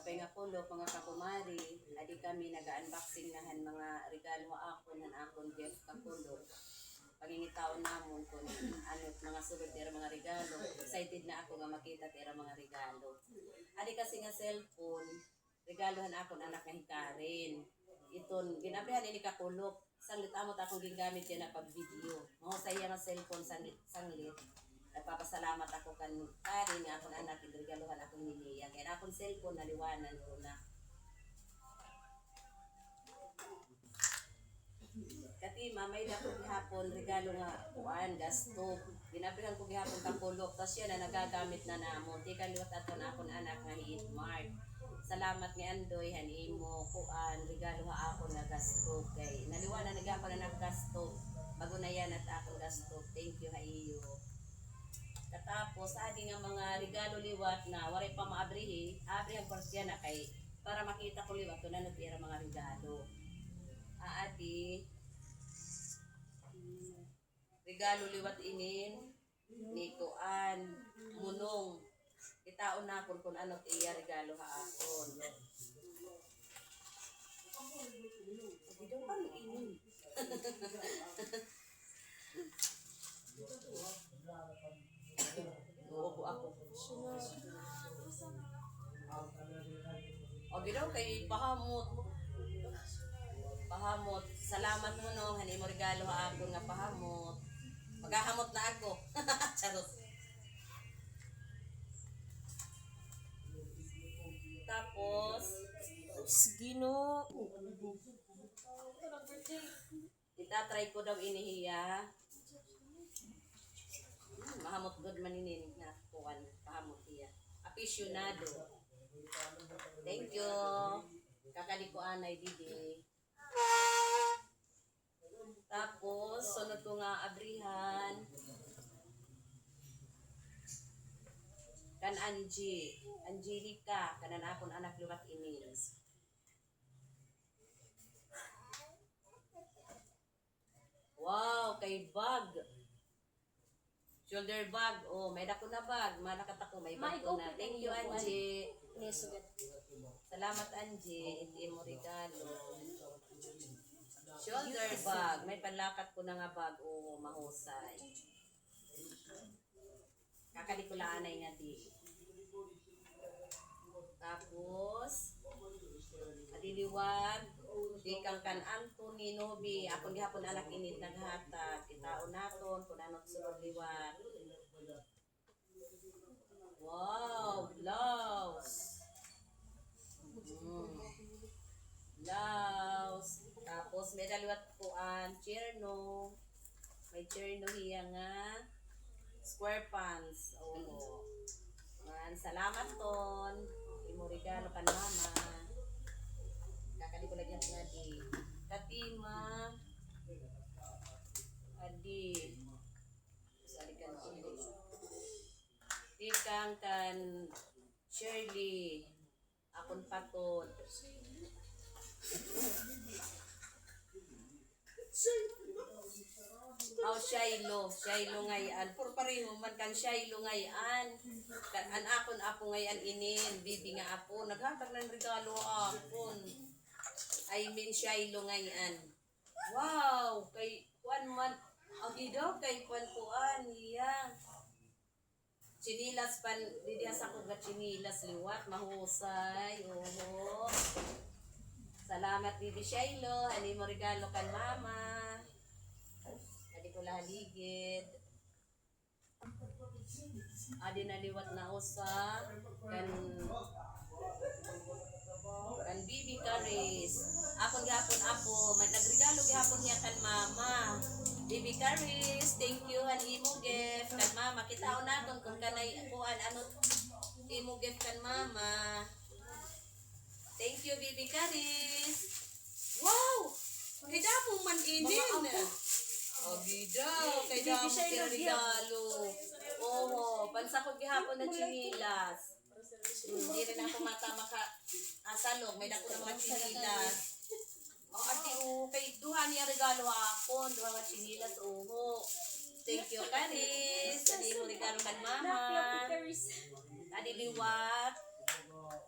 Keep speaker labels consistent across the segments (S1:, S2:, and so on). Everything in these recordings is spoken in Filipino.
S1: Apay nga pulo, mga kakumari, adi kami nag-unboxing nahan mga regalo ako nan akong gift kapulo. Pagingitaon namon ko ano mga sulod tira mga regalo. Excited na ako nga makita tira mga regalo. Adi kasi nga cellphone, regalohan ako ng anak nga hikarin. Iton ginabrihan ini kakulok. Sanglit amot akong gingamit yan na pag-video. Mahusay nga cellphone sanglit. Nagpapasalamat ako kan Karin nga akong anak, regalohan akong niliya. Kaya akong cellphone naliwanan ko na. Kati mamay na ko gihapon regalo nga kuan gasto. Ginabrihan ko gihapon kakulok tas yan na nagagamit na namo. Di kaliwat aton akong anak nga Hitmart. Salamat ni Andoy hanimo kuan regalo ha ako nga gasto kay naliwanan na gyapon na gasto. Bago na yan at akong gasto. Thank you ha iyo. Katapos adi nga mga regalo liwat na waray pa maabrihi, abrihan ko siya na kay para makita ko liwat ko na nagtira mga regalo. Adi regalo liwat inin ni Kuan Munong. Itaon na kung ano iya regalo ha akon. Ito ano inin? Oo ako. O ginaw kay pahamot. Pahamot. Salamat mo no, hani mo regalo ha ako nga pahamot. Maghahamot na ako. Charot. Tapos
S2: Gino.
S1: itatry ko daw inihiya. Mahamot good maninin na kuwan pahamot iya. Aficionado. Thank you. Kakali ko anay didi. Tapos sunod ko nga abrihan. Kan Angelica, kanan akon anak luwat emails. Wow, kay bag. Shoulder bag. Oh, may dako na bag. Malakat ako, may bag ko na. Thank you, Angie. Salamat, Angie. Iti mo regalo. Shoulder bag. May panlakat ko na nga bag. Oh, mahusay. Kakadikulaan nga di. Tapos, adiliwan, di kang kan Anthony Nobi, ako gihapon anak init naghatag, kitaon naton, kung anong sulod liwan. Wow, blouse. Blouse. Tapos, may daliwat kuan, cherno. May cherno hiya nga, square pants. Oo. Salamat ton. Imo regalo kan mama. Kakadi ko lagi nga di. Katima. Adi. Salikan ko. Tikang kan Shirley. Akon patod. Oh, Shiloh ngayan. Por pareho man kan Shiloh ngayan. An akon apo ngayan inin, bibi nga apo. Naghatag ng regalo akon. I mean Shiloh ngayan. Wow, kay kuan man agi daw kay kuan iya. Chinilas pan didiha sa ko ga chinilas liwat mahusay. Oh. Salamat bibi Shiloh, ani mo regalo kan mama. Ko laligid. Adi naliwat na usa kan Bibi Caris. Akon gihapon apo, may nagregalo gihapon niya kan mama. Bibi Caris, thank you an imo gift kan mama. Kitaon naton kung kanay kuan ano imo gift kan mama. Thank you Bibi Caris. Wow! Kaya mo man inin. Oh, gidaw. Kay damo kaya regalo. Oo, pansa ko gihapon na chinilas. Hindi rin ako matama ka asalog. May dako na mga chinilas. Oh, ati kay duha niya regalo ako. Duha nga chinilas. Oo. Thank you, Caris. Adi mo regalo kan mama. Adi liwat.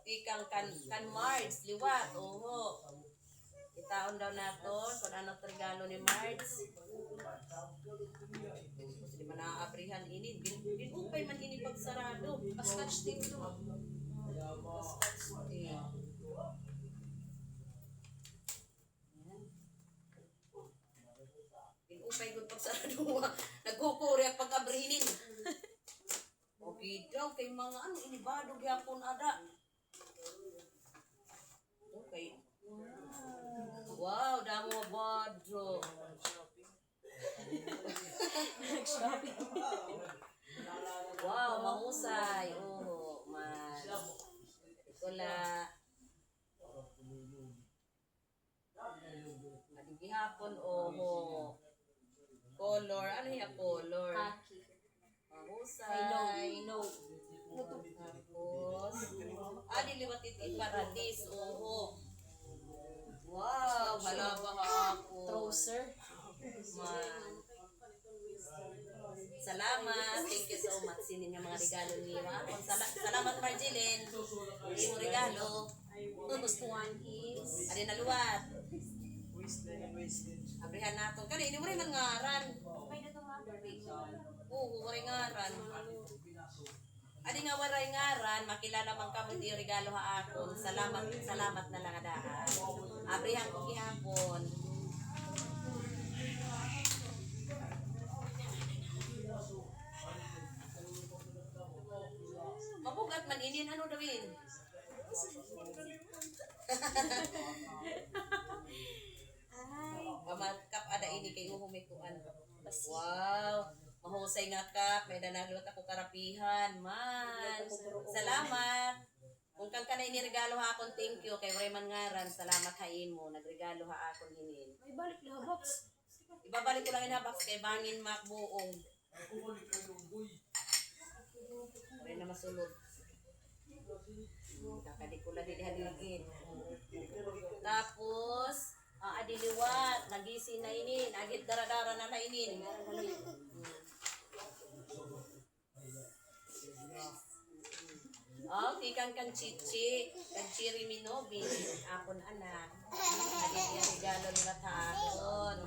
S1: tikang kan Marge, liwat, oho. Itaon daw naton kung ano regalo ni Marge. Hindi man naaabrihan ini. Binupay man ini pagsarado.
S2: Paskatch tape to.
S1: Paskatch tape. Binupay kung pagsarado. Nagkukuri at pag-abrinin. Okay daw, kay mga ano, inibado gyapon ada. Okay. Wow, damo badro.
S2: Nag-shopping.
S1: Wow, mahusay. Oh, man. Wala. Gihapon, oh. Color. Ano yung color?
S2: Kaki.
S1: Mahusay.
S2: I know.
S1: Tapos, liwatit iparadis. Oh. Wow, halaba ako.
S2: Trouser.
S1: Man. Salamat. Thank you so much. Sinin yung mga regalo niyo. Salamat, Marjeline. Hindi mo regalo.
S2: Next one is...
S1: Ano naluwat? Abrihan natin. Kani, hindi mo rin mangaran.
S2: May na tumatapig.
S1: Oo, waray ngaran. Adi nga waray ngaran, makilala man kamo di regalo ha akon. Salamat na lang adaan. Abrihan ko gihapon. Mabugat man inin ano dawin. Pamatkap ada ini kay humikuan. Wow. Mahusay nga kap, may danagluat ako karapihan, man. Salamat. Kung kang kanay ni regalo ha akon, thank you. Kay Rayman ngaran, salamat hain mo. Nagregalo ha akon hinin.
S2: May balik na box.
S1: Ibabalik ko lang inhabak kay bangin makbuong. Pare na masulod. Kakadi ko lang haligid. Tapos, adiliwat, nagisin na inin, agit daradara na inin. Oh, tikan kan chichi, kan chiri minobi, akon anak. Agit yung regalo nila taakon.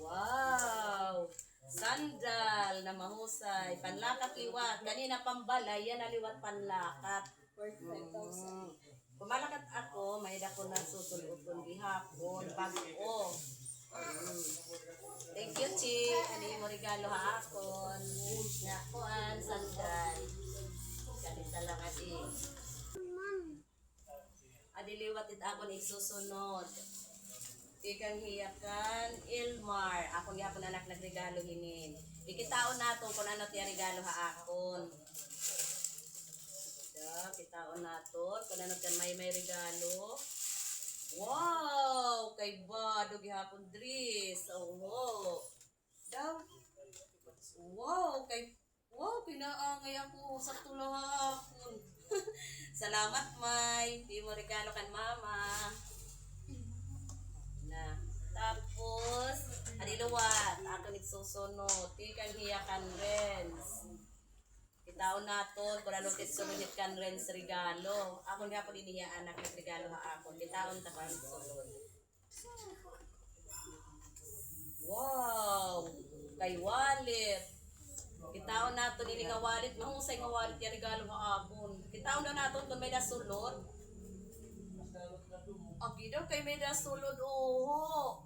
S1: Wow! Sandal na mahusay. Panlakat liwat. Kanina pambalay, yan na liwat panlakat. Kumalakat ako, may dako na susulupon gihapon. Bago. Thank you, Chi. Ano mo regalo ha akon. Nga kuan, sandal. Ganita lang adi. Adiliwat it akon isusunod. Ikang hiyakan, Ilmar. Akong yapon anak nagregalo hinin. Ikitaon nato kung ano tiya regalo ha akon. Kitaon nato kung ano tiyan may regalo. Wow! Kay Bado gihapon Dris. Oh. Daw. Wow! Pinaangay ako sa tulahapon. Salamat, May. Di mo regalo kan mama. Na. Tapos, adiluwat. Ako nagsusunod. Tikan hiyakan Renz. Itaon naton kung ano kitsunod kan Renz regalo. Ako nga po iniya anak ng regalo ha ako. Itaon ta kan sunod. Wow! Kay wallet. Itaon naton ini nga wallet. Mahusay nga wallet yung regalo ha akon. Itaon na naton kung may nasulod. Okay daw kay may nasulod. Oh,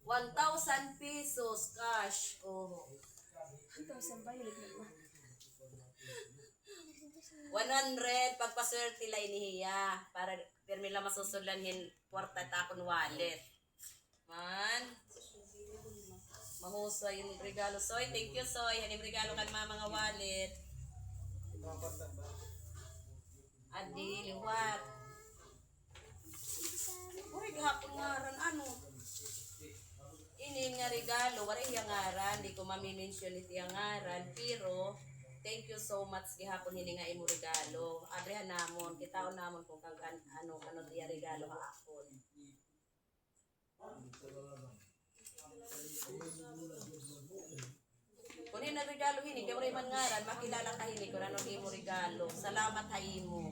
S1: 1,000 pesos cash. Oh.
S2: 2,000 ba yun?
S1: 100 pagpaswerte la inihiya para permila masusulanhin kwarta takon wallet. Man. Mahusay yung regalo Soy. Thank you Soy. Hanim regalo kan mga wallet. Adi liwat. Uy gahapon ngaran ano? Ini nga regalo, wala yung ngaran, di ko mami-mention iti yung ngaran, pero thank you so much gihapon hini nga imo regalo. Abrihan namon, kitaon namon kung kang ano tiya regalo ha akon. Kung hindi regalo hini, kaya rin man ngaran, makilala ka hini kung anong imo regalo. Salamat ha imo.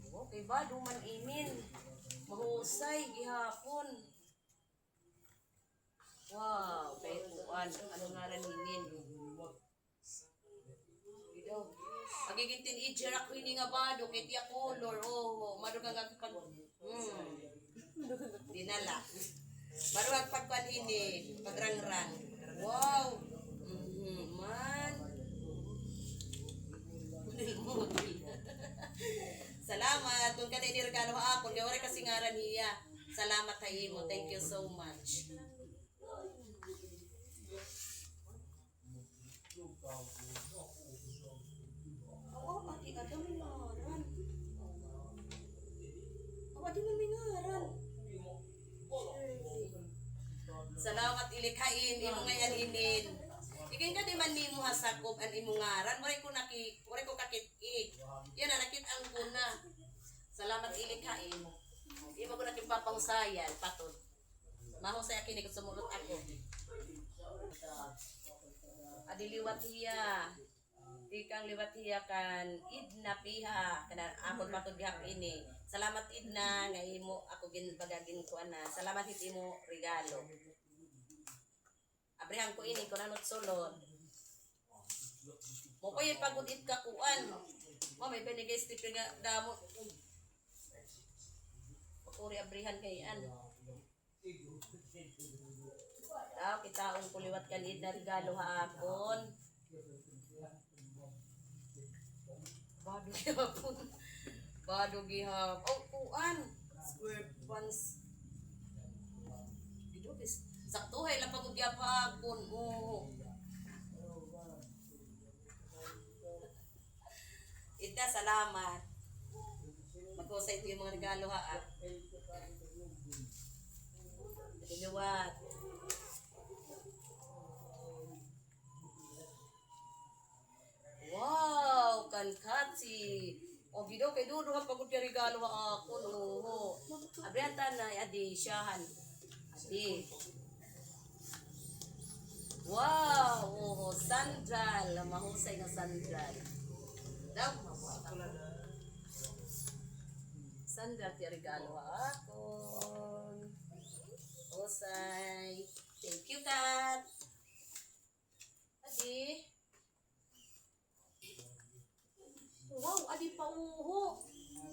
S1: Okay ba, duman imin. Mahusay, gihapon. Wow, kay kuan, ano ngaran hinin? Ito. Magiging teenager ako hini nga bado, kay tiya color, oh, madugang pag, dinala. Maruwag pagkuan ini, pagrangrang. Wow! Man. Salamat. Kung ka na iniregalo ako, kaya wala kasi ngaran niya. Salamat ha imo. Thank you so much. Oo, ati ka daw may ngaran. Oo, ati may ngaran. Salamat ilikhain imo ngayon inin. Ikin ka di man nimo hasakop an imo ngaran, wala ko kakit-ik. Yan na nakit ang kuna. Salamat ilikhain. Imo ko nakin papangsayan patod. Mahusay kini ko sumulot ako. Adiliwat hiya. Ikang liwat hiya kan idna piha kana akon patod dihap ini. Salamat idna nga imo ako ginbagagin ko ana. Salamat hit imo regalo. Abrihan ko ini kung ano't sulod. Mo pa yung pagod-it ka kuan. Mo may binigay sticker nga damo. Pagkuri abrihan kayan. Tao, kitaong kuliwat kanid na regalo haakon. Bado gihapon. Bado gihapon. Oh, kuan. Square pants. Bidobis. Saktuhay lang pagod gihapon. Oh. Ita, salamat. Magkusay ito yung mga regalo ha. Liwat. Wow, kankatsi. O bido kay dudo nga pagod yung regalo ha ako. No. Abrihan na, adi, siyahan. Adi. Wow, oh, sandal. Mahusay na sandal. Daw, sandal ti regalo ako. Husay. Thank you, Kat. Adi. Wow, adi pa uho.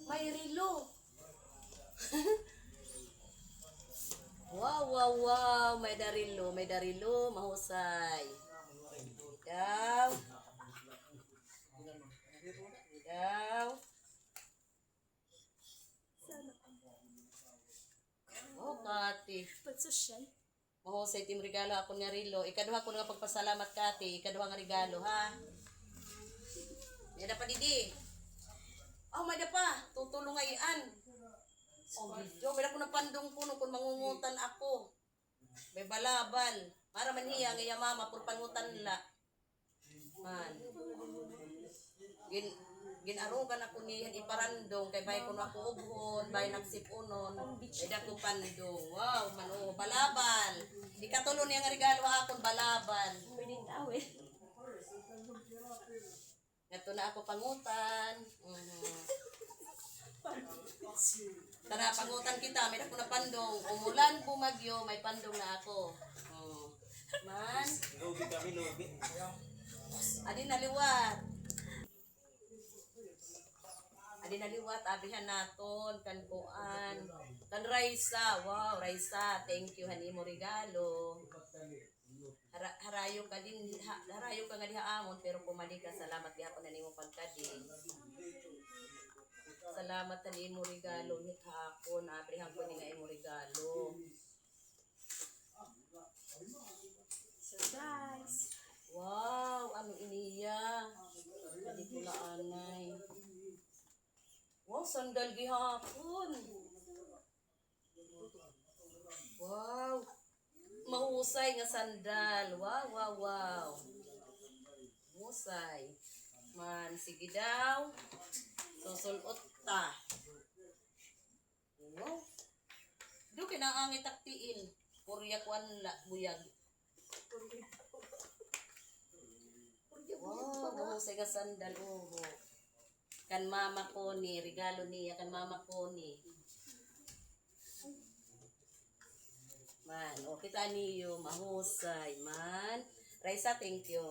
S1: May rilo. Wow. May darilo. Mahusay. Daw. Oh, Kati.
S2: Pagsosyal.
S1: Mahusay tim regalo ako nga rilo. Ikaduha ko nga pagpasalamat, Kati. Ikaduha nga regalo, ha? May pa didi. Oh, may pa. Tutulong ngayon. Oh, video. May ako na pandong puno kung mangungutan ako. May balabal. Para man hiya nga mama, pur pangutan la. Man. Ginarugan ako niyan iparandong kay bay kuno ako ughon, bay nagsipunon, kay dako pandong. Wow, man oh, balabal. Ikatulo niya nga regalo akon balabal.
S2: Pwedeng tawid.
S1: Ngato na ako pangutan. Tara pangutan kita, may dako na pandong. Umulan bumagyo, may pandong na ako. Man.
S3: Lobi.
S1: Adi naliwat. Adi naliwat, abihan naton, kan kuan. Kan Raisa, wow, Raisa, thank you, hanimo regalo. Harayo ka din, harayo ka nga diha amon, pero pumali ka, salamat gihapon na nimo pagkadi. Salamat sa nimo regalo, hit hapon, abrihan ko ni nga imo regalo.
S2: Surprise.
S1: Wow, ano iniya? Hindi ko na anay. Wow, sandal gihapon. Wow. Mahusay nga sandal. Wow. Mahusay. Man, sige daw. Susulot ta. Wow. Doon kinaangit taktiin. Purya kuan la buyag. Wow, mahusay nga sandal uho. Kan mama ko ni, regalo niya kan mama ko ni. Man, o kita niyo, mahusay man. Raisa, thank you.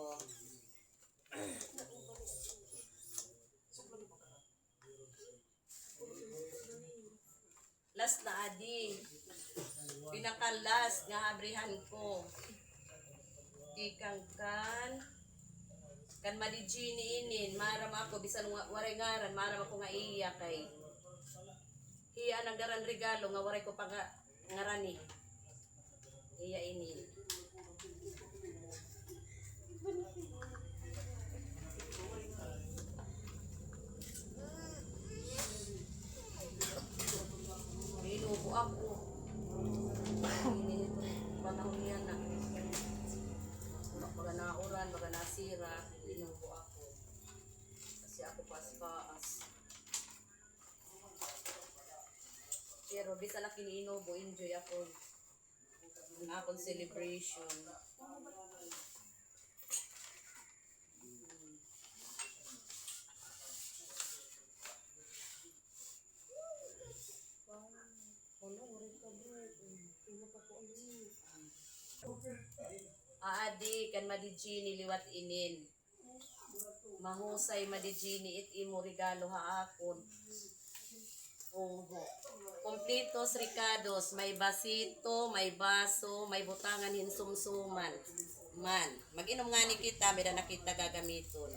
S1: Last na adi. Pinaka-last nga abrihan ko. Ikang kan madijini inin, maram ako, bisan waray ngaran, maram ako nga iya kay. Hiya nagaran regalo, nga waray ko pa nga ngarani. Iya inin. Binubo ako. Init. Panahon niya na. Baga nauran, baga nasira. Binubo ako. Kasi ako pas-paas. Pero bisa na kiniinubo, enjoy ako. Ang akong celebration. Aadi kan madijini liwat inin. Mahusay madijini it imo regalo haakon. Oho. Kompletos ricados, may basito, may baso, may butangan hinsumsuman. Man, mag-inom nga ni kita, may na nakita gagamiton.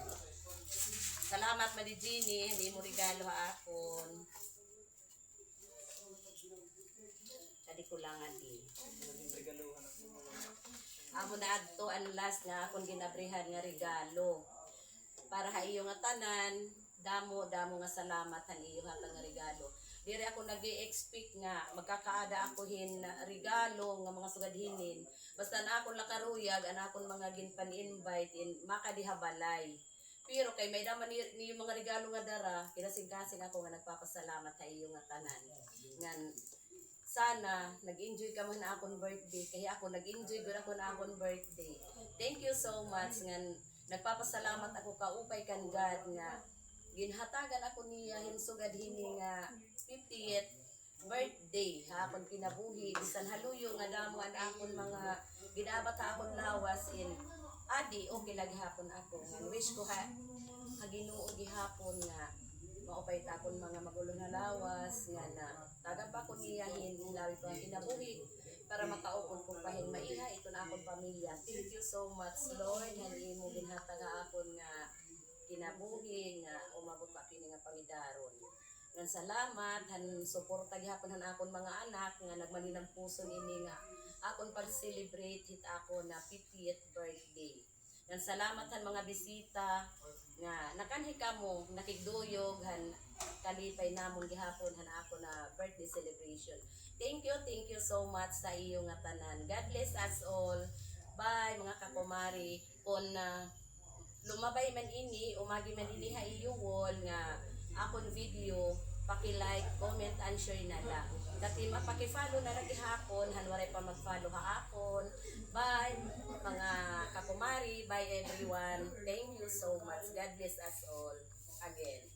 S1: Salamat madijini, hindi mo regalo haakon. Kadi ko lang adi. Amo na adto ang last nga akong ginabrihan nga regalo. Para ha iyo nga tanan, damo nga salamat han iyo hatang nga regalo. Dire ako nag-expect nga magkakaada ako hin regalo nga mga sugadhinin. Basta na akong lakaruyag, ana akong mga ginpan-invite in makadihabalay. Pero kay may daman ni mga regalo nga dara, kinasing-kasing ako nga nagpapasalamat sa iyo nga tanan. Ngan sana nag-enjoy ka man na akong birthday kaya ako nag-enjoy gud ako na akong birthday. Thank you so much ngan nagpapasalamat ako kaupay kan God nga ginhatagan ako niya hinsugad hini nga 50th birthday ha akong kinabuhi bisan haluyo nga damo ang akong mga ginabat ha akong lawas in adi okay lagi hapon ako nga wish ko ha Ginoo gihapon nga maupay takon mga magulo na lawas nga na tagan pa ko niyahin lawi ko ang kinabuhi para makaupon kong pahin maiha ito na akong pamilya. Thank you so much Lord nga imo ginhatag akon nga kinabuhi nga umabot pa kini nga pangidaron. Ngan salamat han suporta gihapon han akon mga anak nga nagmaninang puso ini nga akon pag-celebrate hit ako na 50th birthday. Ngan salamat han mga bisita nga nakanhi kamo nakigduyog han kalipay namon gihapon han ako na birthday celebration. Thank you so much sa iyo nga tanan. God bless us all. Bye mga kakumari. Kung lumabay man ini, umagi man ini ha iyo wall nga akon video, paki-like, comment and share na lang. Dati mapaki-follow na lagi hapon, hanwaray pa mag-follow haakon. Bye mga kakumari, bye everyone. Thank you so much. God bless us all again.